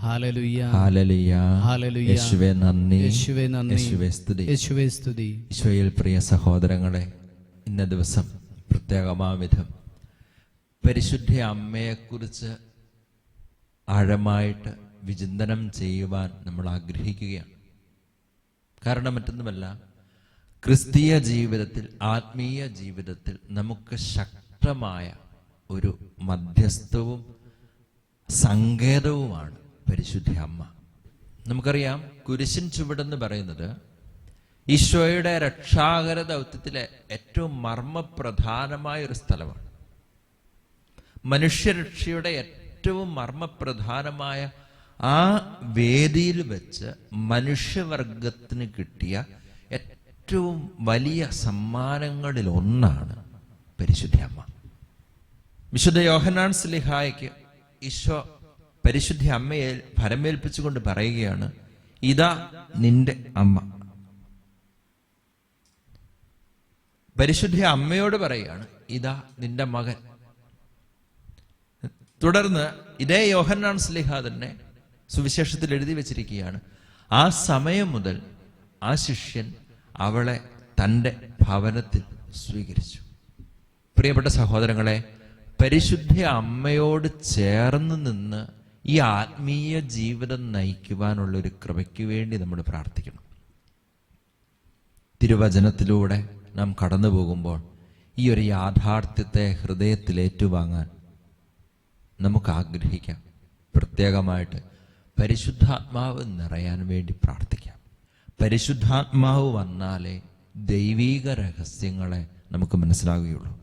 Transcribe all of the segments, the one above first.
Hallelujah hallelujah hallelujah. യേശുവേ നന്ദി, യേശുവേ നന്ദി, യേശുവേ സ്തുതി, യേശുവേ സ്തുതി. ഈശോയിൽ പ്രിയ സഹോദരങ്ങളെ, ഇന്ന ദിവസം പ്രത്യേകമാവിധം പരിശുദ്ധ അമ്മയെക്കുറിച്ച് ആഴമായിട്ട് വിചിന്തനം ചെയ്യുവാൻ നമ്മൾ ആഗ്രഹിക്കുകയാണ്. കാരണം മറ്റൊന്നുമല്ല, ക്രിസ്തീയ ജീവിതത്തിൽ, ആത്മീയ ജീവിതത്തിൽ നമുക്ക് ശക്തമായ ഒരു മധ്യസ്ഥവും സങ്കേതവുമാണ് പരിശുദ്ധ അമ്മ. നമുക്കറിയാം, കുരിശിൻ ചുവടെന്ന് പറയുന്നത് ഈശോയുടെ രക്ഷാകര ദൗത്യത്തിലെ ഏറ്റവും മർമ്മപ്രധാനമായ ഒരു സ്ഥലമാണ്. മനുഷ്യരക്ഷയുടെ ഏറ്റവും മർമ്മപ്രധാനമായ ആ വേദിയിൽ വെച്ച് മനുഷ്യവർഗത്തിന് കിട്ടിയ ഏറ്റവും വലിയ സമ്മാനങ്ങളിൽ ഒന്നാണ് പരിശുദ്ധ അമ്മ. വിശുദ്ധ യോഹന്നാൻ ശ്ലീഹായ്ക്ക് ഈശോ പരിശുദ്ധ അമ്മയെ ഭരമേൽപ്പിച്ചുകൊണ്ട് പറയുകയാണ്, ഇതാ നിന്റെ അമ്മ. പരിശുദ്ധ അമ്മയോട് പറയുകയാണ്, ഇതാ നിന്റെ മകൻ. തുടർന്ന് ഇതേ യോഹന്നാൻ ശ്ലീഹ തന്നെ സുവിശേഷത്തിൽ എഴുതി വെച്ചിരിക്കുകയാണ്, ആ സമയം മുതൽ ആ ശിഷ്യൻ അവളെ തൻ്റെ ഭവനത്തിൽ സ്വീകരിച്ചു. പ്രിയപ്പെട്ട സഹോദരങ്ങളെ, പരിശുദ്ധ അമ്മയോട് ചേർന്ന് നിന്ന് ഈ ആത്മീയ ജീവിതം നയിക്കുവാനുള്ള ഒരു കൃപയ്ക്ക് വേണ്ടി നമ്മൾ പ്രാർത്ഥിക്കണം. തിരുവചനത്തിലൂടെ നാം കടന്നു പോകുമ്പോൾ ഈ ഒരു യാഥാർത്ഥ്യത്തെ ഹൃദയത്തിൽ ഏറ്റുവാങ്ങാൻ നമുക്ക് ആഗ്രഹിക്കാം. പ്രത്യേകമായിട്ട് പരിശുദ്ധാത്മാവ് നിറയാൻ വേണ്ടി പ്രാർത്ഥിക്കാം. പരിശുദ്ധാത്മാവ് വന്നാലേ ദൈവീക രഹസ്യങ്ങളെ നമുക്ക് മനസ്സിലാകുകയുള്ളൂ.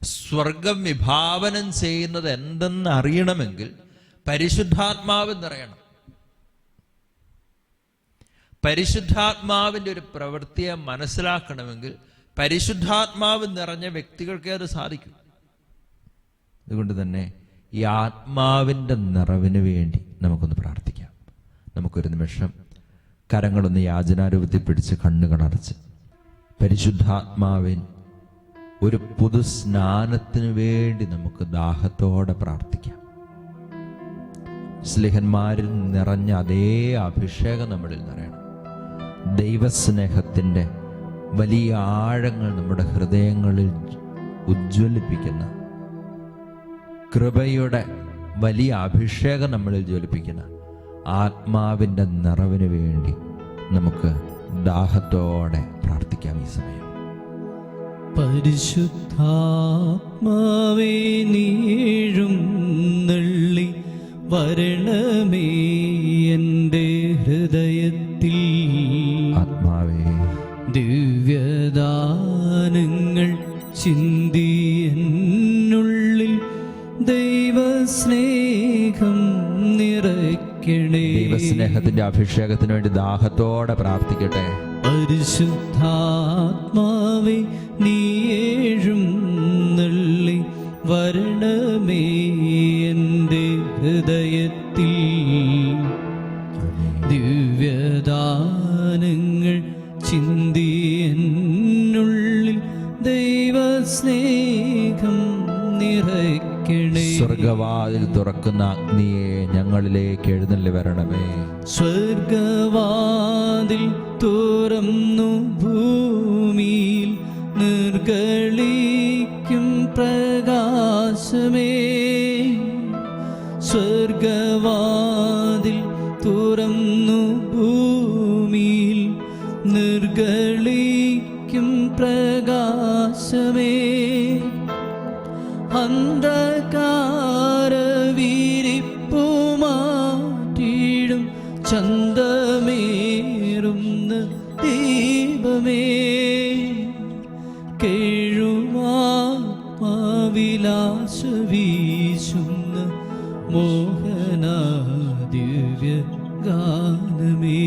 സ്വർഗം വിഭാവനം ചെയ്യുന്നത് എന്തെന്ന് അറിയണമെങ്കിൽ പരിശുദ്ധാത്മാവ് നിറയണം. പരിശുദ്ധാത്മാവിൻ്റെ ഒരു പ്രവൃത്തിയെ മനസ്സിലാക്കണമെങ്കിൽ പരിശുദ്ധാത്മാവ് നിറഞ്ഞ വ്യക്തികൾക്കേ അത് സാധിക്കും. അതുകൊണ്ട് തന്നെ ഈ ആത്മാവിൻ്റെ നിറവിന് വേണ്ടി നമുക്കൊന്ന് പ്രാർത്ഥിക്കാം. നമുക്കൊരു നിമിഷം കരങ്ങളൊന്ന് യാചനാരൂപത്തിൽ പിടിച്ച് കണ്ണുകളടച്ച് പരിശുദ്ധാത്മാവിൻ ഒരു പുതു സ്നാനത്തിന് വേണ്ടി നമുക്ക് ദാഹത്തോടെ പ്രാർത്ഥിക്കാം. സ്ലിഹന്മാരിൽ നിറഞ്ഞ അതേ അഭിഷേകം നമ്മളിൽ നിറയണം. ദൈവസ്നേഹത്തിൻ്റെ വലിയ ആഴങ്ങൾ നമ്മുടെ ഹൃദയങ്ങളിൽ ഉജ്ജ്വലിപ്പിക്കുന്ന, കൃപയുടെ വലിയ അഭിഷേകം നമ്മളിൽ ജ്വലിപ്പിക്കുന്ന ആത്മാവിൻ്റെ നിറവിന് വേണ്ടി നമുക്ക് ദാഹത്തോടെ പ്രാർത്ഥിക്കാം. ഈ സമയം പരിശുദ്ധാത്മാവേ നീഴും നെള്ളി വരണമേ എൻ്റെ ഹൃദയത്തിൽ. ആത്മാവേ ദിവ്യദാനങ്ങൾ ചിന്തി എന്നുള്ളിൽ ദൈവസ്നേഹം നിറയ്ക്കണേ. ദൈവസ്നേഹത്തിന്റെ അഭിഷേകത്തിന് വേണ്ടി ദാഹത്തോടെ പ്രാർത്ഥിക്കട്ടെ. പരിശുദ്ധാത്മാവേ നീയേഴും നെള്ളി വരണമേ എൻ്റെ ഹൃദയത്തിൽ. ദിവ്യദാനങ്ങൾ ചിന്തി എന്നുള്ളിൽ ദൈവസ്നേഹം നിറയ്ക്കണേ. സ്വർഗവാതിൽ തുറക്കുന്ന അഗ്നിയെ ഞങ്ങളിലേക്ക് എഴുന്നള്ളി വരണമേ. സ്വർഗവാതിൽ തുറന്നു ഭൂമിയിൽ നിർഗളിക്കും പ്രകാശമേ. സ്വർഗവാതിൽ തുറന്നു ഭൂമിയിൽ നിർഗളിക്കും പ്രകാശമേ. അന്ധകാരവിരിപ്പു മാറ്റിടും ചന്തമേറുന്ന ദീപമേ. കേഴുമാവിലാശ വീശുന്ന മോഹന ദിവ്യ ഗാനമേ.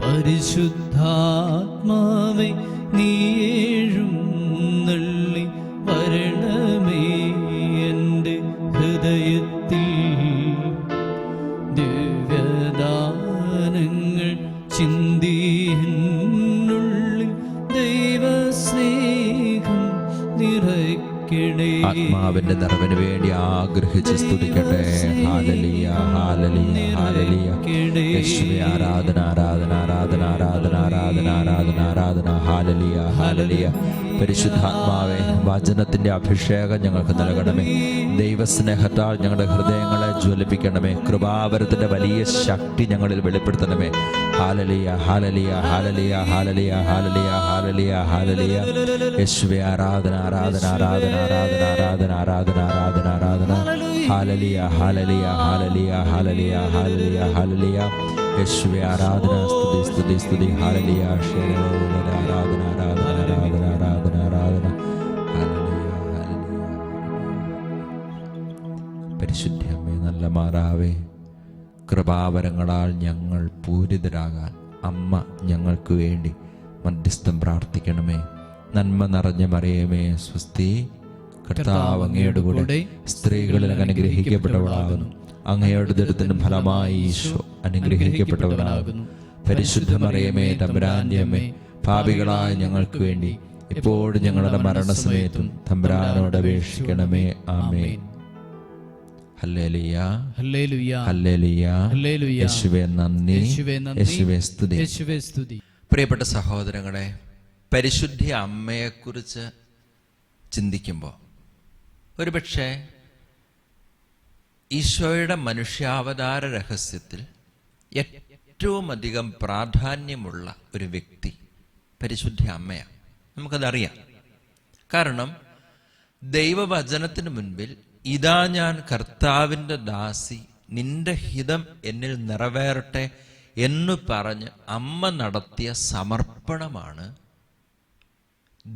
പരിശുദ്ധാത്മാവേ നീയേഴും നെള്ളി വരണമേ എൻ്റെ ഹൃദയത്തിൽ. ദിവ്യദാനങ്ങൾ ചിന്തി എന്നുള്ളിൽ ദൈവസ്നേഹം നിറയ്ക്കണേ. പരിശുദ്ധാത്മാവിന്റെ നിറവിന് വേണ്ടി ആഗ്രഹിച്ച് സ്തുതിക്കട്ടെ. ഹാലലിയ ഹാലലിയ ഹാലലിയ. യേശുവേ ആരാധന ആരാധന ആരാധന ആരാധന ആരാധന ആരാധന ആരാധന. ഹാലലിയ ഹാലലിയ. പരിശുദ്ധാത്മാവേ, വചനത്തിന്റെ അഭിഷേകം ഞങ്ങൾക്ക് നൽകണമേ. ദൈവസ്നേഹത്താൽ ഞങ്ങളുടെ ഹൃദയങ്ങളെ ജ്വലിപ്പിക്കണമേ. കൃപാവരത്തിന്റെ വലിയ ശക്തി ഞങ്ങളിൽ വെളിപ്പെടുത്തണമേ. ഹാലലിയ ഹാലലിയ ഹാലലിയ ഹാലലിയ ഹാലലിയ ഹാലലിയ ഹാലലിയ. യേശുവേ ആരാധന ആരാധന ആരാധന ആരാധന ആരാധന ആരാധന ആരാധന ആരാധന. ഹാലലിയ ഹാലലിയ ഹാലലിയ ഹാലലിയ ഹാലലിയ ഹാലലിയ. യേശുവേ ആരാധന സ്തുതി സ്തുതി സ്തുതി. ഹാലലിയ ആരാധന ആരാധന ആരാധന ആരാധന ആരാധന. ഹാലലിയ ഹാലലിയ. പരിശുദ്ധ അമ്മേ, നല്ല മാതാവേ, കൃപാവരങ്ങളാൽ ഞങ്ങൾ പൂരിതരാകാൻ അമ്മ ഞങ്ങൾക്ക് വേണ്ടി മധ്യസ്ഥം പ്രാർത്ഥിക്കണമേ. നന്മ നിറഞ്ഞ മറിയമേ സ്വസ്തി, കർത്താവ് അങ്ങയുടെ കൂടെ സ്ത്രീകളിൽ അനുഗ്രഹിക്കപ്പെട്ടവളാകുന്നു. അങ്ങയുടെ ദുരിതത്തിന് ഫലമായി ഈശോ അനുഗ്രഹിക്കപ്പെട്ടവനാകുന്നു. പരിശുദ്ധ മറിയമേ തമ്പുരാന്റെ അമ്മേ, പാപികളായ ഞങ്ങൾക്ക് വേണ്ടി ഇപ്പോഴും ഞങ്ങളുടെ മരണസമയത്തും തമ്പുരാനോട് അപേക്ഷിക്കണമേ. Amen. Hallelujah hallelujah hallelujah hallelujah. യേശുവേ നന്ദി, യേശുവേ സ്തുതി, യേശുവേ സ്തുതി. പ്രിയപ്പെട്ട സഹോദരങ്ങളെ, പരിശുദ്ധ അമ്മയെക്കുറിച്ച് ചിന്തിക്കുമ്പോൾ ഒരുപക്ഷെ ഈശോയുടെ മനുഷ്യാവതാര രഹസ്യത്തിൽ ഏറ്റവും അധികം പ്രാധാന്യമുള്ള ഒരു വ്യക്തി പരിശുദ്ധ അമ്മയാണ്. നമുക്കതറിയാം. കാരണം ദൈവവചനത്തിന് മുൻപിൽ ഇതാ ഞാൻ കർത്താവിൻ്റെ ദാസി, നിന്റെ ഹിതം എന്നിൽ നിറവേറട്ടെ എന്ന് പറഞ്ഞ് അമ്മ നടത്തിയ സമർപ്പണമാണ്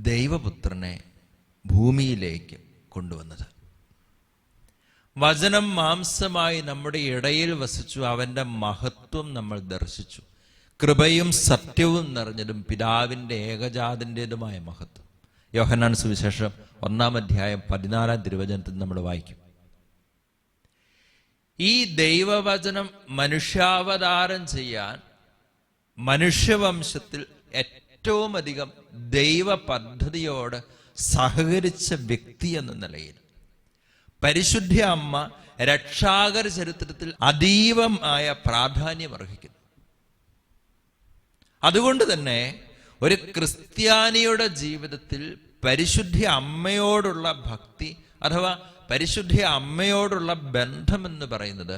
ദൈവപുത്രനെ ഭൂമിയിലേക്ക് കൊണ്ടുവന്നത്. വചനം മാംസമായി നമ്മുടെ ഇടയിൽ വസിച്ചു. അവൻ്റെ മഹത്വം നമ്മൾ ദർശിച്ചു. കൃപയും സത്യവും നിറഞ്ഞതും പിതാവിൻ്റെ ഏകജാതൻ്റെതുമായ മഹത്വം. യോഹന്നാൻ സുവിശേഷം 1-ാം അധ്യായം 14-ാം തിരുവചനത്തിൽ നമ്മൾ വായിക്കും. ഈ ദൈവവചനം മനുഷ്യാവതാരം ചെയ്യാൻ മനുഷ്യവംശത്തിൽ ഏറ്റവും അധികം ദൈവ പദ്ധതിയോട് സഹകരിച്ച വ്യക്തി എന്ന നിലയിൽ പരിശുദ്ധ അമ്മ രക്ഷാകര ചരിത്രത്തിൽ അതീവമായ പ്രാധാന്യം അർഹിക്കുന്നു. അതുകൊണ്ട് തന്നെ ഒരു ക്രിസ്ത്യാനിയുടെ ജീവിതത്തിൽ പരിശുദ്ധ അമ്മയോടുള്ള ഭക്തി അഥവാ പരിശുദ്ധ അമ്മയോടുള്ള ബന്ധം എന്ന് പറയുന്നത്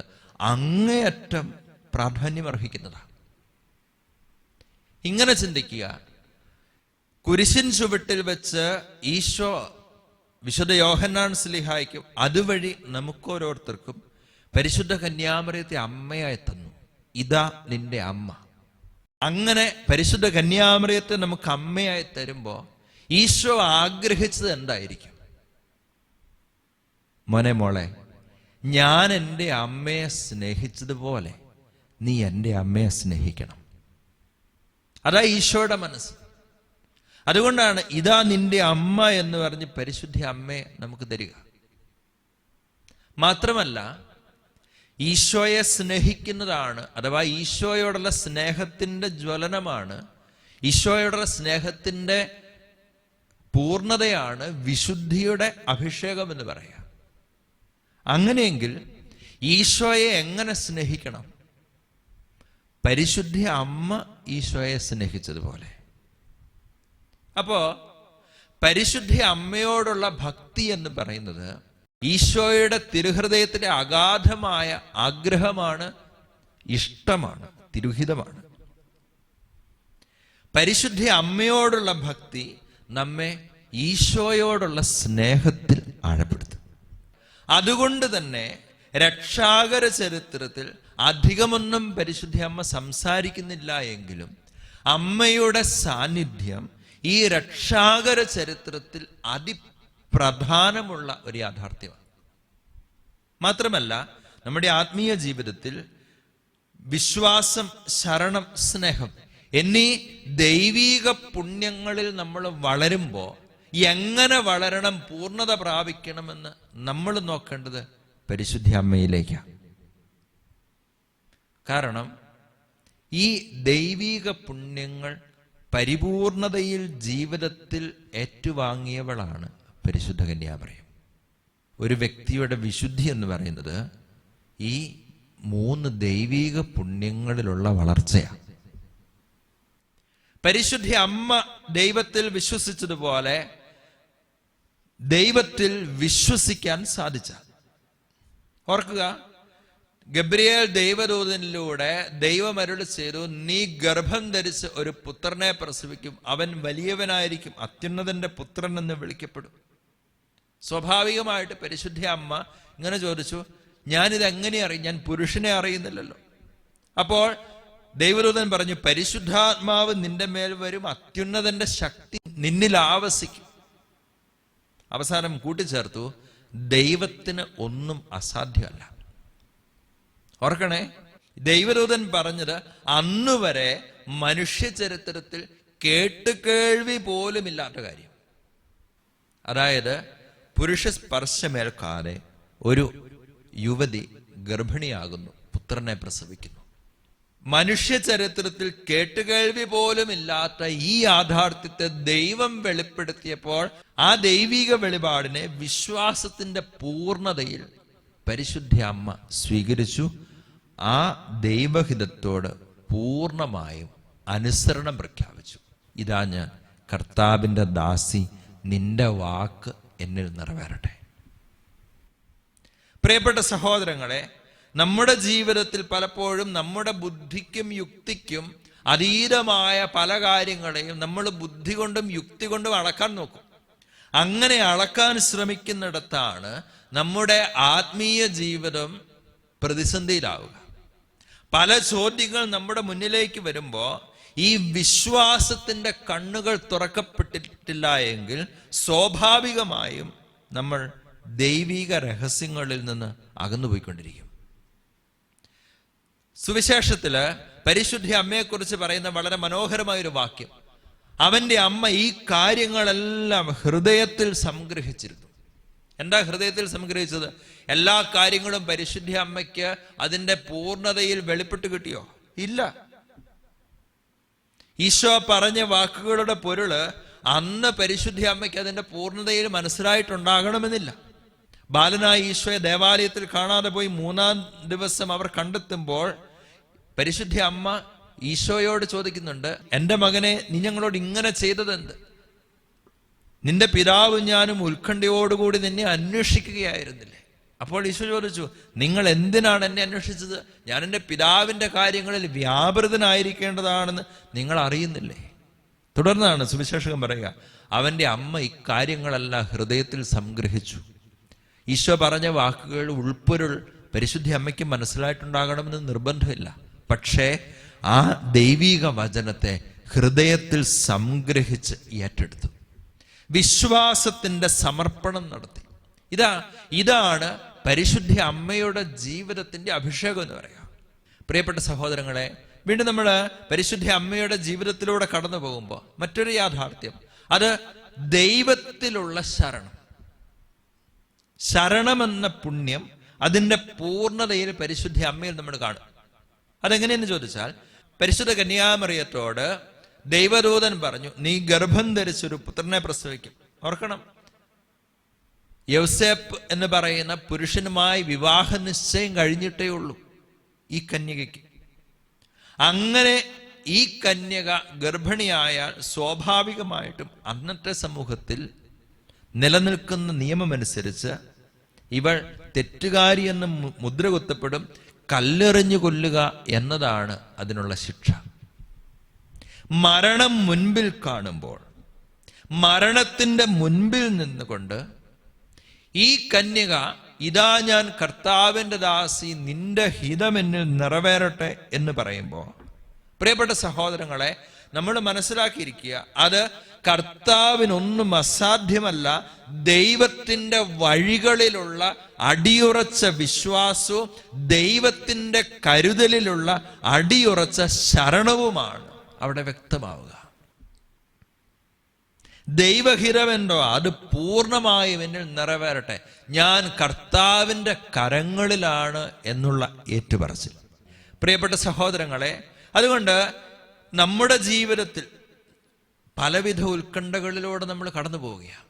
അങ്ങേയറ്റം പ്രാധാന്യം അർഹിക്കുന്നതാണ്. ഇങ്ങനെ ചിന്തിക്കുക. കുരിശിൻ ചുവട്ടിൽ വെച്ച് ഈശോ വിശുദ്ധ യോഹന്നാൻ ശ്ലീഹായ്ക്കും അതുവഴി നമുക്കോരോരുത്തർക്കും പരിശുദ്ധ കന്യാമറിയത്തെ അമ്മയായി തന്നു. ഇതാ നിന്റെ അമ്മ. അങ്ങനെ പരിശുദ്ധ കന്യാമറിയത്തെ നമുക്ക് അമ്മയായി തരുമ്പോൾ ഈശോ ആഗ്രഹിച്ചത് എന്തായിരിക്കും? മോനെ മോളെ, ഞാൻ എൻ്റെ അമ്മയെ സ്നേഹിച്ചതുപോലെ നീ എൻ്റെ അമ്മയെ സ്നേഹിക്കണം. അതാ ഈശോയുടെ മനസ്സ്. അതുകൊണ്ടാണ് ഇതാ നിന്റെ അമ്മ എന്ന് പറഞ്ഞ് പരിശുദ്ധ അമ്മയെ നമുക്ക് തരിക. മാത്രമല്ല, ഈശോയെ സ്നേഹിക്കുന്നതാണ് അഥവാ ഈശോയോടുള്ള സ്നേഹത്തിന്റെ ജ്വലനമാണ്, ഈശോയോടുള്ള സ്നേഹത്തിന്റെ പൂർണ്ണതയാണ് വിശുദ്ധിയുടെ അഭിഷേകം എന്ന് പറയാം. അങ്ങനെയെങ്കിൽ ഈശോയെ എങ്ങനെ സ്നേഹിക്കണം? പരിശുദ്ധ അമ്മ ഈശോയെ സ്നേഹിച്ചതുപോലെ. അപ്പോ പരിശുദ്ധ അമ്മയോടുള്ള ഭക്തി എന്ന് പറയുന്നത് ഈശോയുടെ തിരുഹൃദയത്തിലെ അഗാധമായ ആഗ്രഹമാണ്, ഇഷ്ടമാണ്, തിരുഹിതമാണ്. പരിശുദ്ധ അമ്മയോടുള്ള ഭക്തി നമ്മെ ഈശോയോടുള്ള സ്നേഹത്തിൽ ആഴപ്പെടുത്തും. അതുകൊണ്ട് തന്നെ രക്ഷാകര ചരിത്രത്തിൽ അധികമൊന്നും പരിശുദ്ധ അമ്മ സംസാരിക്കുന്നില്ല എങ്കിലും അമ്മയുടെ സാന്നിധ്യം ഈ രക്ഷാകര ചരിത്രത്തിൽ അതിപ്രധാനമുള്ള ഒരു യാഥാർത്ഥ്യമാണ്. മാത്രമല്ല, നമ്മുടെ ആത്മീയ ജീവിതത്തിൽ വിശ്വാസം, ശരണം, സ്നേഹം എന്നീ ദൈവീക പുണ്യങ്ങളിൽ നമ്മൾ വളരുമ്പോൾ എങ്ങനെ വളരണം, പൂർണ്ണത പ്രാപിക്കണമെന്ന് നമ്മൾ നോക്കേണ്ടത് പരിശുദ്ധ അമ്മയിലേക്കാണ്. കാരണം ഈ ദൈവീക പുണ്യങ്ങൾ പരിപൂർണതയിൽ ജീവിതത്തിൽ ഏറ്റുവാങ്ങിയവളാണ് പരിശുദ്ധ കന്യാമറിയം. ഒരു വ്യക്തിയുടെ വിശുദ്ധി എന്ന് പറയുന്നത് ഈ 3 ദൈവീക പുണ്യങ്ങളിലുള്ള വളർച്ചയാണ്. പരിശുദ്ധ അമ്മ ദൈവത്തിൽ വിശ്വസിച്ചതുപോലെ ദൈവത്തിൽ വിശ്വസിക്കാൻ സാധിച്ച, ഓർക്കുക, ഗബ്രിയേൽ ദൈവദൂതനിലൂടെ ദൈവം അരുളി ചെയ്തു, നീ ഗർഭം ധരിച്ച് ഒരു പുത്രനെ പ്രസവിക്കും, അവൻ വലിയവനായിരിക്കും, അത്യുന്നതന്റെ പുത്രൻ എന്ന് വിളിക്കപ്പെടും. സ്വാഭാവികമായിട്ട് പരിശുദ്ധ അമ്മ ഇങ്ങനെ ചോദിച്ചു, ഞാനിത് എങ്ങനെ അറിയും? ഞാൻ പുരുഷനെ അറിയുന്നില്ലല്ലോ. അപ്പോൾ ദൈവദൂതൻ പറഞ്ഞു, പരിശുദ്ധാത്മാവ് നിന്റെ മേൽ വരും, അത്യുന്നതന്റെ ശക്തി നിന്നിൽ ആവസിക്കും. അവസാനം കൂട്ടിച്ചേർത്തു, ദൈവത്തിന് ഒന്നും അസാധ്യമല്ല. ഓർക്കണേ, ദൈവദൂതൻ പറഞ്ഞത് അന്നുവരെ മനുഷ്യ ചരിത്രത്തിൽ കേട്ടുകേൾവി പോലുമില്ലാത്ത കാര്യം. അതായത് പുരുഷ സ്പർശമേൽക്കാതെ ഒരു യുവതി ഗർഭിണിയാകുന്നു, പുത്രനെ പ്രസവിക്കുന്നു. മനുഷ്യ ചരിത്രത്തിൽ കേട്ടുകേൾവി പോലും ഇല്ലാത്ത ഈ യാഥാർത്ഥ്യത്തെ ദൈവം വെളിപ്പെടുത്തിയപ്പോൾ ആ ദൈവിക വെളിപാടിനെ വിശ്വാസത്തിന്റെ പൂർണ്ണതയിൽ പരിശുദ്ധ അമ്മ സ്വീകരിച്ചു. ആ ദൈവഹിതത്തോട് പൂർണ്ണമായും അനുസരണം പ്രഖ്യാപിച്ചു. ഇതാ ഞാൻ കർത്താവിൻ്റെ ദാസി, നിന്റെ വാക്ക് എന്നിൽ നിറവേറട്ടെ. പ്രിയപ്പെട്ട സഹോദരങ്ങളെ, നമ്മുടെ ജീവിതത്തിൽ പലപ്പോഴും നമ്മുടെ ബുദ്ധിക്കും യുക്തിക്കും അതീതമായ പല കാര്യങ്ങളെയും നമ്മൾ ബുദ്ധി കൊണ്ടും യുക്തി കൊണ്ടും അളക്കാൻ നോക്കും. അങ്ങനെ അളക്കാൻ ശ്രമിക്കുന്നിടത്താണ് നമ്മുടെ ആത്മീയ ജീവിതം പ്രതിസന്ധിയിലാവുക. പല ചോദ്യങ്ങൾ നമ്മുടെ മുന്നിലേക്ക് വരുമ്പോൾ ഈ വിശ്വാസത്തിന്റെ കണ്ണുകൾ തുറക്കപ്പെട്ടിട്ടില്ല എങ്കിൽ സ്വാഭാവികമായും നമ്മൾ ദൈവിക രഹസ്യങ്ങളിൽ നിന്ന് അകന്നുപോയിക്കൊണ്ടിരിക്കും. സുവിശേഷത്തില് പരിശുദ്ധ അമ്മയെക്കുറിച്ച് പറയുന്ന വളരെ മനോഹരമായൊരു വാക്യം, അവന്റെ അമ്മ ഈ കാര്യങ്ങളെല്ലാം ഹൃദയത്തിൽ സംഗ്രഹിച്ചിരുന്നു. എന്താ ഹൃദയത്തിൽ സംഗ്രഹിച്ചത്? എല്ലാ കാര്യങ്ങളും പരിശുദ്ധ അമ്മയ്ക്ക് അതിന്റെ പൂർണ്ണതയിൽ വെളിപ്പെട്ട് കിട്ടിയോ? ഇല്ല. ഈശോ പറഞ്ഞ വാക്കുകളുടെ പൊരുള് അന്ന് പരിശുദ്ധ അമ്മയ്ക്ക് അതിന്റെ പൂർണ്ണതയിൽ മനസ്സിലായിട്ടുണ്ടാകണമെന്നില്ല. ബാലനായ ഈശോയെ ദേവാലയത്തിൽ കാണാതെ പോയി 3-ാം ദിവസം അവർ കണ്ടെത്തുമ്പോൾ പരിശുദ്ധ അമ്മ ഈശോയോട് ചോദിക്കുന്നുണ്ട്, എൻ്റെ മകനെ, നീ ഞങ്ങളോട് ഇങ്ങനെ ചെയ്തതെന്ത്? നിന്റെ പിതാവും ഞാനും ഉത്കണ്ഠയോടുകൂടി നിന്നെ അന്വേഷിക്കുകയായിരുന്നില്ലേ? അപ്പോൾ ഈശോ ചോദിച്ചു, നിങ്ങൾ എന്തിനാണ് എന്നെ അന്വേഷിച്ചത്? ഞാൻ എൻ്റെ പിതാവിൻ്റെ കാര്യങ്ങളിൽ വ്യാപൃതനായിരിക്കേണ്ടതാണെന്ന് നിങ്ങൾ അറിയുന്നില്ലേ? തുടർന്നാണ് സുവിശേഷകൻ പറയുക, അവൻ്റെ അമ്മ ഇക്കാര്യങ്ങളെല്ലാം ഹൃദയത്തിൽ സംഗ്രഹിച്ചു. ഈശോ പറഞ്ഞ വാക്കുകൾ ഉൾപ്പൊരുൾ പരിശുദ്ധ അമ്മയ്ക്ക് മനസ്സിലായിട്ടുണ്ടാകണമെന്ന് നിർബന്ധമില്ല. പക്ഷേ ആ ദൈവിക വചനത്തെ ഹൃദയത്തിൽ സംഗ്രഹിച്ച് ഏറ്റെടുത്തു, വിശ്വാസത്തിന്റെ സമർപ്പണം നടത്തി. ഇതാണ് പരിശുദ്ധ അമ്മയുടെ ജീവിതത്തിന്റെ അഭിഷേകം എന്ന് പറയാം. പ്രിയപ്പെട്ട സഹോദരങ്ങളെ, വീണ്ടും നമ്മൾ പരിശുദ്ധ അമ്മയുടെ ജീവിതത്തിലൂടെ കടന്നു പോകുമ്പോൾ മറ്റൊരു യാഥാർത്ഥ്യം, അത് ദൈവത്തിലുള്ള ശരണമെന്ന പുണ്യം അതിന്റെ പൂർണ്ണതയിൽ പരിശുദ്ധ അമ്മയിൽ നമ്മൾ കാണും. അതെങ്ങനെയെന്ന് ചോദിച്ചാൽ, പരിശുദ്ധ കന്യാമറിയത്തോട് ദൈവദൂതൻ പറഞ്ഞു, നീ ഗർഭം ധരിച്ചൊരു പുത്രനെ പ്രസവിക്കും. ഓർക്കണം, യൗസേപ്പ് എന്ന് പറയുന്ന പുരുഷനുമായി വിവാഹ നിശ്ചയം കഴിഞ്ഞിട്ടേ ഉള്ളൂ ഈ കന്യകയ്ക്ക്. അങ്ങനെ ഈ കന്യക ഗർഭിണിയായാൽ സ്വാഭാവികമായിട്ടും അന്നത്തെ സമൂഹത്തിൽ നിലനിൽക്കുന്ന നിയമമനുസരിച്ച് ഇവൾ തെറ്റുകാരി എന്ന് മുദ്ര കുത്തപ്പെടും, കല്ലെറിഞ്ഞു കൊല്ലുക എന്നതാണ് അതിനുള്ള ശിക്ഷ. മരണം മുൻപിൽ കാണുമ്പോൾ മരണത്തിന്റെ മുൻപിൽ നിന്നുകൊണ്ട് ഈ കന്യക, ഇതാ ഞാൻ കർത്താവിൻ്റെ ദാസി, നിന്റെ ഹിതം എന്നിൽ നിറവേറട്ടെ എന്ന് പറയുമ്പോൾ, പ്രിയപ്പെട്ട സഹോദരങ്ങളെ, നമ്മൾ മനസ്സിലാക്കിയിരിക്കുക, അത് കർത്താവിനൊന്നും അസാധ്യമല്ല. ദൈവത്തിന്റെ വഴികളിലുള്ള അടിയുറച്ച വിശ്വാസവും ദൈവത്തിന്റെ കരുതലിലുള്ള അടിയുറച്ച ശരണവുമാണ് അവിടെ വ്യക്തമാവുക. ദൈവഹിതമെന്തോ അത് പൂർണ്ണമായും എന്നിൽ നിറവേറട്ടെ, ഞാൻ കർത്താവിൻ്റെ കരങ്ങളിലാണ് എന്നുള്ള ഏറ്റുപറച്ചിൽ. പ്രിയപ്പെട്ട സഹോദരങ്ങളെ, അതുകൊണ്ട് നമ്മുടെ ജീവിതത്തിൽ പലവിധ ഉത്കണ്ഠകളിലൂടെ നമ്മൾ കടന്നു പോവുകയാണ്.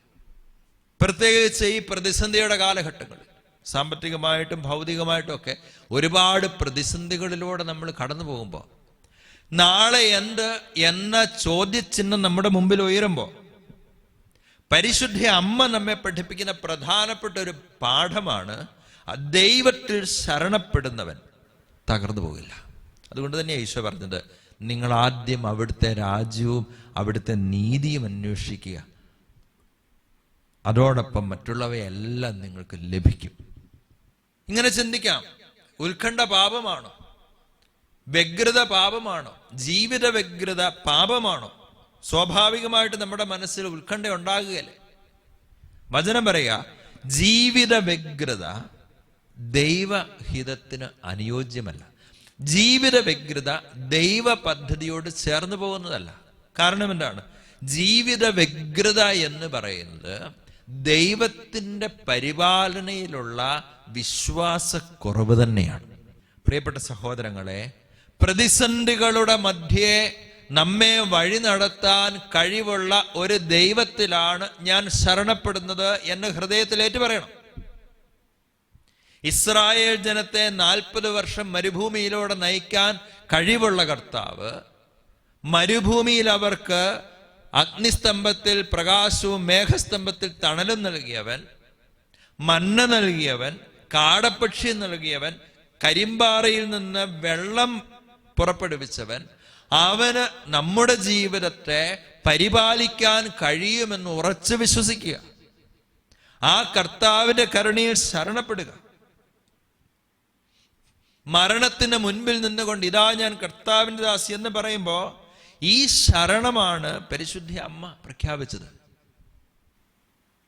പ്രത്യേകിച്ച് ഈ പ്രതിസന്ധിയുടെ കാലഘട്ടങ്ങളിൽ സാമ്പത്തികമായിട്ടും ഭൗതികമായിട്ടും ഒക്കെ ഒരുപാട് പ്രതിസന്ധികളിലൂടെ നമ്മൾ കടന്നു പോകുമ്പോൾ നാളെ എന്ത് എന്ന ചോദ്യചിഹ്നം നമ്മുടെ മുമ്പിൽ ഉയരുമ്പോൾ പരിശുദ്ധ അമ്മ നമ്മെ പഠിപ്പിക്കുന്ന പ്രധാനപ്പെട്ട ഒരു പാഠമാണ്, ദൈവത്തിൽ ശരണപ്പെടുന്നവൻ തകർന്നു പോകില്ല. അതുകൊണ്ട് തന്നെ ഈശോ പറഞ്ഞത്, നിങ്ങൾ ആദ്യം അവിടുത്തെ രാജ്യവും അവിടുത്തെ നീതിയും അന്വേഷിക്കുക, അതോടൊപ്പം മറ്റുള്ളവയെല്ലാം നിങ്ങൾക്ക് ലഭിക്കും. ഇങ്ങനെ ചിന്തിക്കാം. ഉത്കണ്ഠ പാപമാണോ? വ്യഗ്രത പാപമാണോ? ജീവിത വ്യഗ്രത പാപമാണോ? സ്വാഭാവികമായിട്ട് നമ്മുടെ മനസ്സിൽ ഉത്കണ്ഠ ഉണ്ടാകുകയല്ലേ? വചനം പറയുക, ജീവിത വ്യഗ്രത ദൈവഹിതത്തിന് അനുയോജ്യമല്ല. ജീവിത വ്യഗ്രത ദൈവ പദ്ധതിയോട് ചേർന്ന് പോകുന്നതല്ല. കാരണം എന്താണ്? ജീവിത വ്യഗ്രത എന്ന് പറയുന്നത് ദൈവത്തിൻ്റെ പരിപാലനയിലുള്ള വിശ്വാസക്കുറവ് തന്നെയാണ്. പ്രിയപ്പെട്ട സഹോദരങ്ങളെ, പ്രതിസന്ധികളുടെ മധ്യേ നമ്മെ വഴി നടത്താൻ കഴിവുള്ള ഒരു ദൈവത്തിലാണ് ഞാൻ ശരണപ്പെടുന്നത് എന്ന് ഹൃദയത്തിൽ ഏറ്റുപറയണം. ഇസ്രായേൽ ജനത്തെ 40 വർഷം മരുഭൂമിയിലൂടെ നയിക്കാൻ കഴിവുള്ള കർത്താവ്, മരുഭൂമിയിൽ അവർക്ക് അഗ്നിസ്തംഭത്തിൽ പ്രകാശവും മേഘസ്തംഭത്തിൽ തണലും നൽകിയവൻ, മന്ന നൽകിയവൻ, കാടപ്പക്ഷി നൽകിയവൻ, കരിമ്പാറയിൽ നിന്ന് വെള്ളം പുറപ്പെടുവിച്ചവൻ, അവന് നമ്മുടെ ജീവിതത്തെ പരിപാലിക്കാൻ കഴിയുമെന്ന് ഉറച്ചു വിശ്വസിക്കുക. ആ കർത്താവിന്റെ കരുണയിൽ ശരണപ്പെടുക. മരണത്തിന് മുൻപിൽ നിന്നുകൊണ്ട് ഇതാ ഞാൻ കർത്താവിൻ്റെ ദാസി എന്ന് പറയുമ്പോൾ ഈ ശരണമാണ് പരിശുദ്ധ അമ്മ പ്രഖ്യാപിച്ചത്.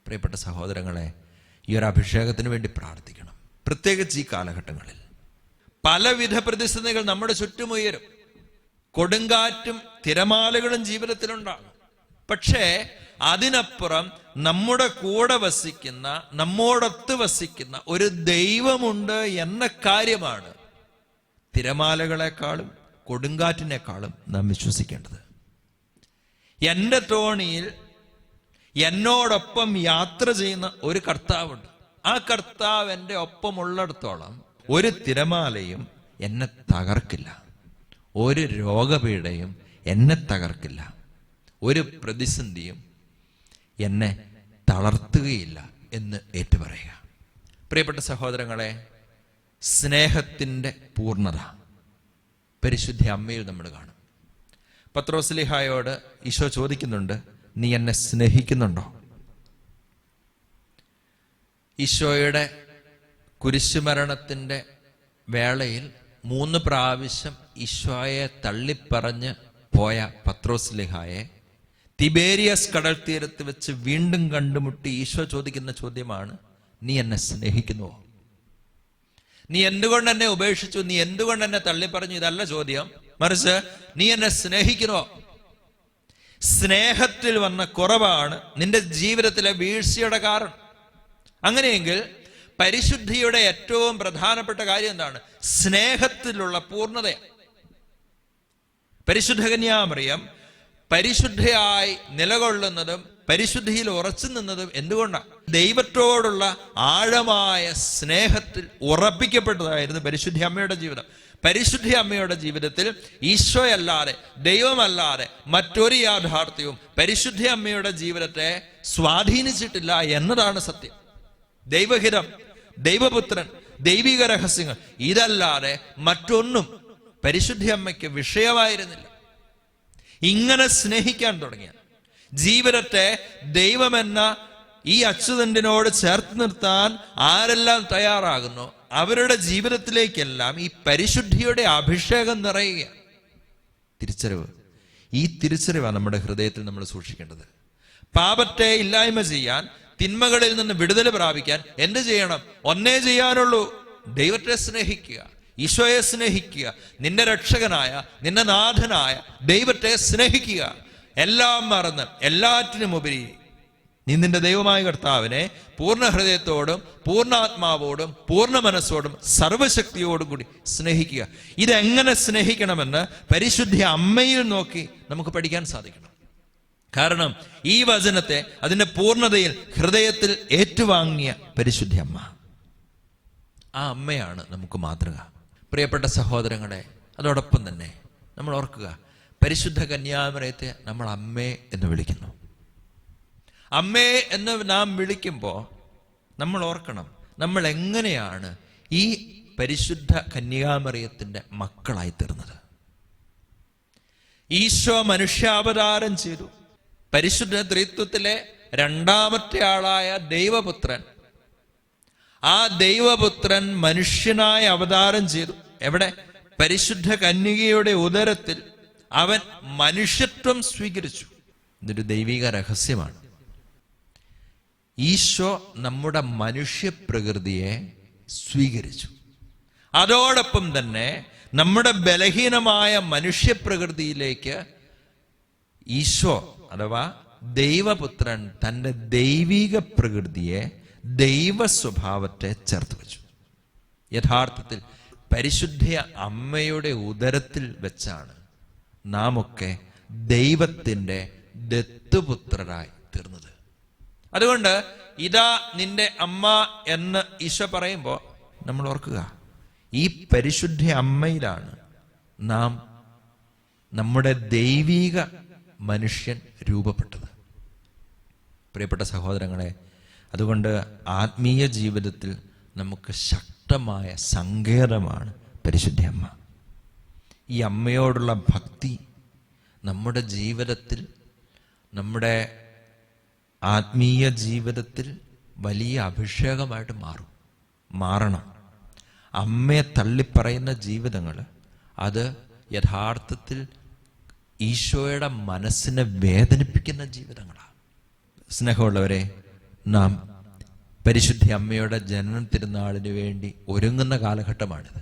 പ്രിയപ്പെട്ട സഹോദരങ്ങളെ, ഈ ഒരു അഭിഷേകത്തിന് വേണ്ടി പ്രാർത്ഥിക്കണം. പ്രത്യേകിച്ച് ഈ കാലഘട്ടങ്ങളിൽ പലവിധ പ്രതിസന്ധികൾ നമ്മുടെ ചുറ്റുമുയരും. കൊടുങ്കാറ്റും തിരമാലകളും ജീവിതത്തിലുണ്ടാകും. പക്ഷേ അതിനപ്പുറം നമ്മുടെ കൂടെ വസിക്കുന്ന, നമ്മോടൊത്ത് വസിക്കുന്ന ഒരു ദൈവമുണ്ട് എന്ന കാര്യമാണ് തിരമാലകളെക്കാളും കൊടുങ്കാറ്റിനേക്കാളും നാം വിശ്വസിക്കേണ്ടത്. എൻ്റെ തോണിയിൽ എന്നോടൊപ്പം യാത്ര ചെയ്യുന്ന ഒരു കർത്താവുണ്ട്. ആ കർത്താവ് എൻ്റെ ഒപ്പമുള്ളിടത്തോളം ഒരു തിരമാലയും എന്നെ തകർക്കില്ല, ഒരു രോഗപീഠയും എന്നെ തകർക്കില്ല, ഒരു പ്രതിസന്ധിയും എന്നെ തളർത്തുകയില്ല എന്ന് ഏറ്റുപറയുക. പ്രിയപ്പെട്ട സഹോദരങ്ങളെ, സ്നേഹത്തിൻ്റെ പൂർണ്ണത പരിശുദ്ധ അമ്മയിൽ നമ്മൾ കാണും. പത്രോസ്ലീഹായോട് ഈശോ ചോദിക്കുന്നുണ്ട്, നീ എന്നെ സ്നേഹിക്കുന്നുണ്ടോ? ഈശോയുടെ കുരിശുമരണത്തിൻ്റെ വേളയിൽ 3 പ്രാവശ്യം ഈശോയെ തള്ളിപ്പറഞ്ഞ് പോയ പത്രോസ്ലീഹായെ തിബേരിയസ് കടൽ തീരത്ത് വെച്ച് വീണ്ടും കണ്ടുമുട്ടി ഈശോ ചോദിക്കുന്ന ചോദ്യമാണ്, നീ എന്നെ സ്നേഹിക്കുന്നുവോ? നീ എന്തുകൊണ്ട് എന്നെ ഉപേക്ഷിച്ചു? നീ എന്തുകൊണ്ട് എന്നെ തള്ളിപ്പറഞ്ഞു? ഇതല്ല ചോദ്യം. മറിച്ച് നീ എന്നെ സ്നേഹിക്കുന്നുവോ? സ്നേഹത്തിൽ വന്ന കുറവാണ് നിന്റെ ജീവിതത്തിലെ വീഴ്ചയുടെ കാരണം. അങ്ങനെയെങ്കിൽ പരിശുദ്ധിയുടെ ഏറ്റവും പ്രധാനപ്പെട്ട കാര്യം എന്താണ്? സ്നേഹത്തിലുള്ള പൂർണ്ണത. പരിശുദ്ധ കന്യാമറിയം പരിശുദ്ധയായി നിലകൊള്ളുന്നതും പരിശുദ്ധിയിൽ ഉറച്ചു നിന്നതും എന്തുകൊണ്ടാണ്? ദൈവത്തോടുള്ള ആഴമായ സ്നേഹത്തിൽ ഉറപ്പിക്കപ്പെട്ടതായിരുന്നു പരിശുദ്ധ അമ്മയുടെ ജീവിതം. പരിശുദ്ധ അമ്മയുടെ ജീവിതത്തിൽ ഈശോയല്ലാതെ, ദൈവമല്ലാതെ മറ്റൊരു യാഥാർത്ഥ്യവും പരിശുദ്ധ അമ്മയുടെ ജീവിതത്തെ സ്വാധീനിച്ചിട്ടില്ല എന്നതാണ് സത്യം. ദൈവഹിതം, ദൈവപുത്രൻ, ദൈവിക രഹസ്യങ്ങൾ, ഇതല്ലാതെ മറ്റൊന്നും പരിശുദ്ധ അമ്മയ്ക്ക് വിഷയമായിരുന്നില്ല. ഇങ്ങനെ സ്നേഹിക്കാൻ തുടങ്ങിയ ജീവിതത്തെ ദൈവമെന്ന ഈ അച്യുതണ്ടിനോട് ചേർത്ത് നിർത്താൻ ആരെല്ലാം തയ്യാറാകുന്നു അവരുടെ ജീവിതത്തിലേക്കെല്ലാം ഈ പരിശുദ്ധിയുടെ അഭിഷേകം നിറയുക. തിരിച്ചറിവ്, ഈ തിരിച്ചറിവാണ് നമ്മുടെ ഹൃദയത്തിൽ നമ്മൾ സൂക്ഷിക്കേണ്ടത്. പാപത്തെ ഇല്ലായ്മ ചെയ്യാൻ, തിന്മകളിൽ നിന്ന് വിടുതൽ പ്രാപിക്കാൻ എന്ത് ചെയ്യണം? ഒന്നേ ചെയ്യാനുള്ളൂ, ദൈവത്തെ സ്നേഹിക്കുക, ഈശോയെ സ്നേഹിക്കുക, നിന്റെ രക്ഷകനായ, നിന്റെ നാഥനായ ദൈവത്തെ സ്നേഹിക്കുക. എല്ലാം മറന്ന് എല്ലാറ്റിനുമുപരി നീ നിന്റെ ദൈവമായ കർത്താവിനെ പൂർണ്ണ ഹൃദയത്തോടും പൂർണ്ണാത്മാവോടും പൂർണ്ണ മനസ്സോടും സർവശക്തിയോടും കൂടി സ്നേഹിക്കുക. ഇതെങ്ങനെ സ്നേഹിക്കണമെന്ന് പരിശുദ്ധ അമ്മയിൽ നോക്കി നമുക്ക് പഠിക്കാൻ സാധിക്കണം. കാരണം ഈ വചനത്തെ അതിന്റെ പൂർണ്ണതയിൽ ഹൃദയത്തിൽ ഏറ്റുവാങ്ങിയ പരിശുദ്ധ അമ്മ, ആ അമ്മയാണ് നമുക്ക് മാതൃക. പ്രിയപ്പെട്ട സഹോദരങ്ങളെ, അതോടൊപ്പം തന്നെ നമ്മൾ ഓർക്കുക, പരിശുദ്ധ കന്യാമറിയത്തെ നമ്മൾ അമ്മേ എന്ന് വിളിക്കുന്നു. അമ്മേ എന്ന് നാം വിളിക്കുമ്പോൾ നമ്മൾ ഓർക്കണം, നമ്മൾ എങ്ങനെയാണ് ഈ പരിശുദ്ധ കന്യാമറിയത്തിന്റെ മക്കളായി തീർന്നത്. ഈശോ മനുഷ്യാവതാരം ചെയ്തു. പരിശുദ്ധ ത്രിത്വത്തിലെ രണ്ടാമത്തെ ആളായ ദൈവപുത്രൻ, ആ ദൈവപുത്രൻ മനുഷ്യനായി അവതാരം ചെയ്തു. എവിടെ? പരിശുദ്ധ കന്യകയുടെ ഉദരത്തിൽ അവൻ മനുഷ്യത്വം സ്വീകരിച്ചു. ഇതൊരു ദൈവിക രഹസ്യമാണ്. ഈശോ നമ്മുടെ മനുഷ്യപ്രകൃതിയെ സ്വീകരിച്ചു. അതോടൊപ്പം തന്നെ നമ്മുടെ ബലഹീനമായ മനുഷ്യപ്രകൃതിയിലേക്ക് ഈശോ അഥവാ ദൈവപുത്രൻ തൻ്റെ ദൈവിക പ്രകൃതിയെ, ദൈവ സ്വഭാവത്തെ ചേർത്ത് വെച്ചു. യഥാർത്ഥത്തിൽ പരിശുദ്ധ അമ്മയുടെ ഉദരത്തിൽ വെച്ചാണ് നാം ഒക്കെ ദൈവത്തിൻ്റെ ദത്തുപുത്രരായി തീർന്നത്. അതുകൊണ്ട് ഇതാ നിന്റെ അമ്മ എന്ന് ഈശോ പറയുമ്പോൾ നമ്മൾ ഓർക്കുക, ഈ പരിശുദ്ധ അമ്മയിലാണ് നാം നമ്മുടെ ദൈവിക മനുഷ്യൻ രൂപപ്പെട്ടത്. പ്രിയപ്പെട്ട സഹോദരങ്ങളെ, അതുകൊണ്ട് ആത്മീയ ജീവിതത്തിൽ നമുക്ക് ശക്തമായ സങ്കേതമാണ് പരിശുദ്ധ അമ്മ. ഈ അമ്മയോടുള്ള ഭക്തി നമ്മുടെ ജീവിതത്തിൽ, നമ്മുടെ ആത്മീയ ജീവിതത്തിൽ വലിയ അഭിഷേകമായിട്ട് മാറണം. അമ്മയെ തള്ളിപ്പറയുന്ന ജീവിതങ്ങൾ അത് യഥാർത്ഥത്തിൽ ഈശോയുടെ മനസ്സിനെ വേദനിപ്പിക്കുന്ന ജീവിതങ്ങളാണ്. സ്നേഹമുള്ളവരെ, നാം പരിശുദ്ധ അമ്മയുടെ ജനന തിരുനാളിന് വേണ്ടി ഒരുങ്ങുന്ന കാലഘട്ടമാണിത്.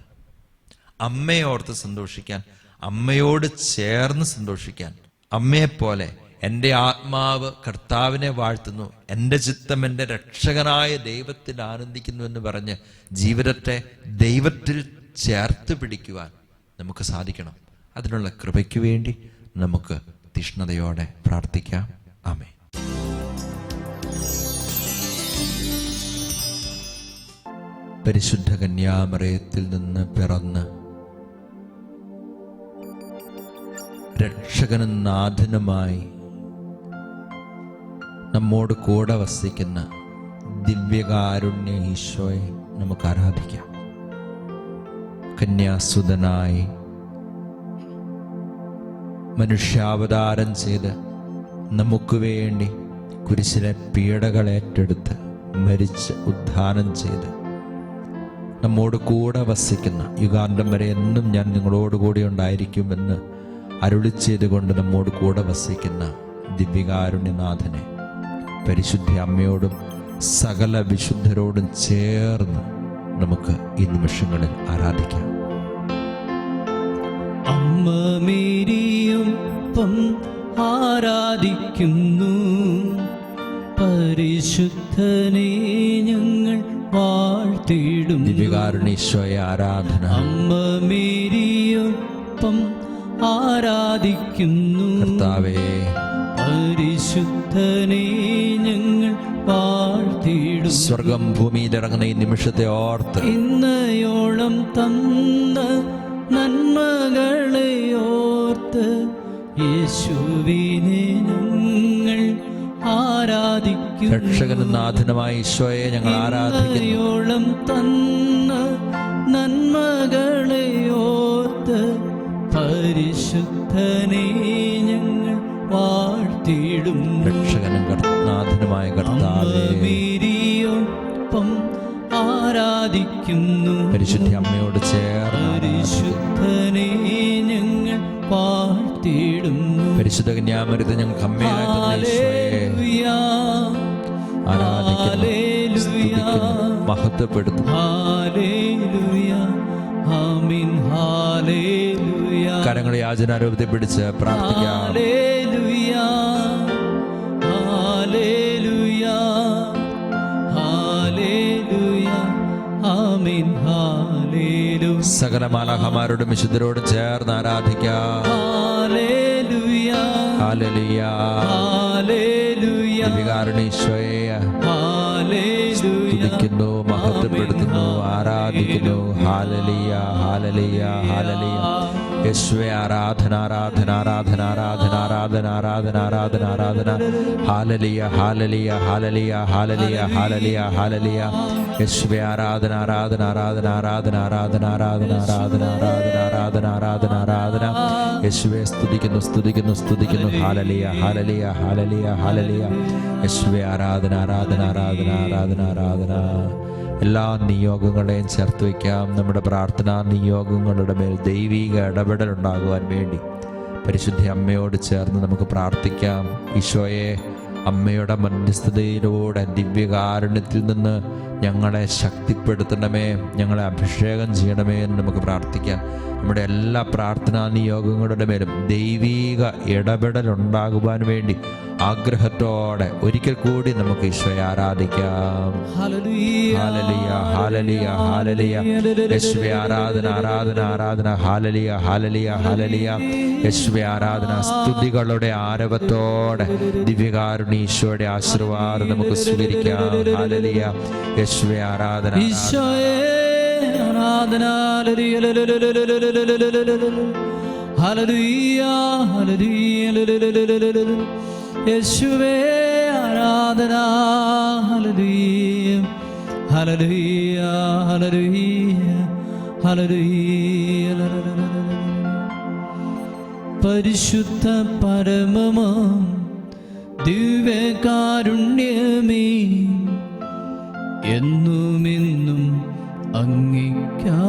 അമ്മയെ ഓർത്ത് സന്തോഷിക്കാൻ, അമ്മയോട് ചേർന്ന് സന്തോഷിക്കാൻ, അമ്മയെപ്പോലെ എൻ്റെ ആത്മാവ് കർത്താവിനെ വാഴ്ത്തുന്നു, എൻ്റെ ചിത്തം എൻ്റെ രക്ഷകനായ ദൈവത്തിൽ ആനന്ദിക്കുന്നു എന്ന് പറഞ്ഞ് ജീവിതത്തെ ദൈവത്തിൽ ചേർത്ത് പിടിക്കുവാൻ നമുക്ക് സാധിക്കണം. അതിനുള്ള കൃപയ്ക്ക് വേണ്ടി നമുക്ക് തീഷ്ണതയോടെ പ്രാർത്ഥിക്കാം. ആമേൻ. പരിശുദ്ധ കന്യാമറിയത്തിൽ നിന്ന് പിറന്ന് രക്ഷകനും നാഥനുമായി നമ്മോട് കൂടെ വസിക്കുന്ന ദിവ്യകാരുണ്യ ഈശോയെ നമുക്ക് ആരാധിക്കാം. കന്യാസുതനായി മനുഷ്യാവതാരം ചെയ്ത് നമുക്ക് വേണ്ടി കുരിശിലെ പീഡകളേറ്റെടുത്ത് മരിച്ച് ഉദ്ധാനം ചെയ്ത് നമ്മോട് കൂടെ വസിക്കുന്ന, യുഗാന്തം വരെ എന്നും ഞാൻ നിങ്ങളോടുകൂടി ഉണ്ടായിരിക്കുമെന്ന് അരുളി ചെയ്തുകൊണ്ട് നമ്മോട് കൂടെ വസിക്കുന്ന ദിവ്യകാരുണ്യനാഥനെ പരിശുദ്ധ അമ്മയോടും സകല വിശുദ്ധരോടും ചേർന്ന് നമുക്ക് ഈ നിമിഷങ്ങളിൽ ആരാധിക്കാം. അമ്മ മേരിയൊപ്പം ആരാധിക്കുന്നു, പരിശുദ്ധനെ ഞങ്ങൾ വാഴ്ത്തിടും. ദിവ്യകാരുണ്യേശ്വരയെ ആരാധന. അമ്മ മേരിയൊപ്പം ആരാധിക്കുന്നു, കർത്താവേ പരിശുദ്ധനെ ഞങ്ങൾ വാഴ്ത്തിടും. സ്വർഗം ഭൂമിയിലിറങ്ങുന്ന ഈ നിമിഷത്തെ ഓർത്ത് ഇന്നയോളം തന്ന നന്മകളെ ഓർത്ത് യേശുവിനെ ഞങ്ങൾ ആരാധിക്കുന്നു. രക്ഷകനും നാഥനുമായ ഈശോയെ ഞങ്ങൾ ആരാധിക്കുന്നു. ഇന്നയോളം തന്ന നന്മകളെ ഓർത്ത് പരിശുദ്ധനെ ഞങ്ങൾ വാഴ്ത്തിടും. രക്ഷകനും നാഥനുമായ കർത്താവേ മേരിയൊപ്പം ആരാധിക്കുന്നു, പരിശുദ്ധ അമ്മയോട് ചേർന്ന് പരിശുദ്ധനെ ഞങ്ങൾ വാഴ്ത്തിടുന്നു. പരിശുദ്ധ കന്യാമറിയത്തെ ഞങ്ങൾക്ക് അമ്മയായി തന്ന ഈശോയെ ആരാധിക്കുന്നു, സ്തുതിക്കുന്നു, മഹത്വപ്പെടുത്തുന്നു. ഹല്ലേലൂയ, ആമേൻ. ഹല്ലേലൂയ. കരങ്ങളെ യാചനാരൂപത്തെ പിടിച്ച് പ്രാർത്ഥിക്കാം. ഹല്ലേലൂയ, ഹല്ലേലൂയ, ഹല്ലേലൂയ, ആമേൻ. ഹല്ലേലൂയ. സകല മാലാഖമാരോടും വിശുദ്ധരോടും ചേർന്ന് ആരാധിക്കാം. ഹല്ലേലൂയ. ഹല്ലേലൂയ ഹല്ലേലൂയ ദിവ്യകാരുണ്യേശ്വരയെ ഹല്ലേലൂയ സ്തുതിക്കുന്നു, മഹത്വപ്പെടുത്തുന്നു, ആരാധിക്കുന്നു. Hallelujah hallelujah hallelujah. യേശുവേ ആരാധന ആരാധന ആരാധന ആരാധന ആരാധന ആരാധന ആരാധന ആരാധന. Hallelujah hallelujah hallelujah hallelujah hallelujah hallelujah. യേശുവേ ആരാധന ആരാധന ആരാധന ആരാധന ആരാധന ആരാധന ആരാധന ആരാധന ആരാധന ആരാധന ആരാധന. യേശുവേ സ്തുതിക്കുന്നു സ്തുതിക്കുന്നു സ്തുതിക്കുന്നു. Hallelujah hallelujah hallelujah hallelujah. യേശുവേ ആരാധന ആരാധന ആരാധന ആരാധന ആരാധന. എല്ലാ നിയോഗങ്ങളെയും ചേർത്ത് വയ്ക്കാം. നമ്മുടെ പ്രാർത്ഥനാ നിയോഗങ്ങളുടെ മേൽ ദൈവിക ഇടപെടൽ ഉണ്ടാകുവാൻ വേണ്ടി പരിശുദ്ധ അമ്മയോട് ചേർന്ന് നമുക്ക് പ്രാർത്ഥിക്കാം. ഈശോയെ, അമ്മയുടെ മധ്യസ്ഥതയിലൂടെ ദിവ്യകാരുണ്യത്തിൽ നിന്ന് ഞങ്ങളെ ശക്തിപ്പെടുത്തണമേ, ഞങ്ങളെ അഭിഷേകം ചെയ്യണമേ എന്ന് നമുക്ക് പ്രാർത്ഥിക്കാം. നമ്മുടെ എല്ലാ പ്രാർത്ഥനാ നിയോഗങ്ങളുടെ മേലും ദൈവീക ഇടപെടൽ ഉണ്ടാകുവാൻ വേണ്ടി ആഗ്രഹത്തോടെ ഒരിക്കൽ കൂടി നമുക്ക് ഈശോയെ ആരാധിക്കാം. Hallelujah hallelujah hallelujah. യേശുവേ ആരാധന ആരാധന ആരാധന. Hallelujah hallelujah hallelujah. യേശുവേ ആരാധന. സ്തുതികളുടെ ആരവത്തോടെ ദിവ്യകാരുണ്യ ഈശോയുടെ ആശീർവാദം നമുക്ക് സ്വീകരിക്കാം. ഹല്ലേലൂയ. യേശുവേ ആരാധന ഈശോയെ ആരാധന. Hallelujah hallelujah. യേശുവേ ആരാധന. Hallelujah hallelujah hallelujah hallelujah. പരിശുദ്ധ പരമമാം ദിവ്യകാരുണ്യമേ, എന്നുമെന്നും അങ്ങേയ്ക്കാരാധന.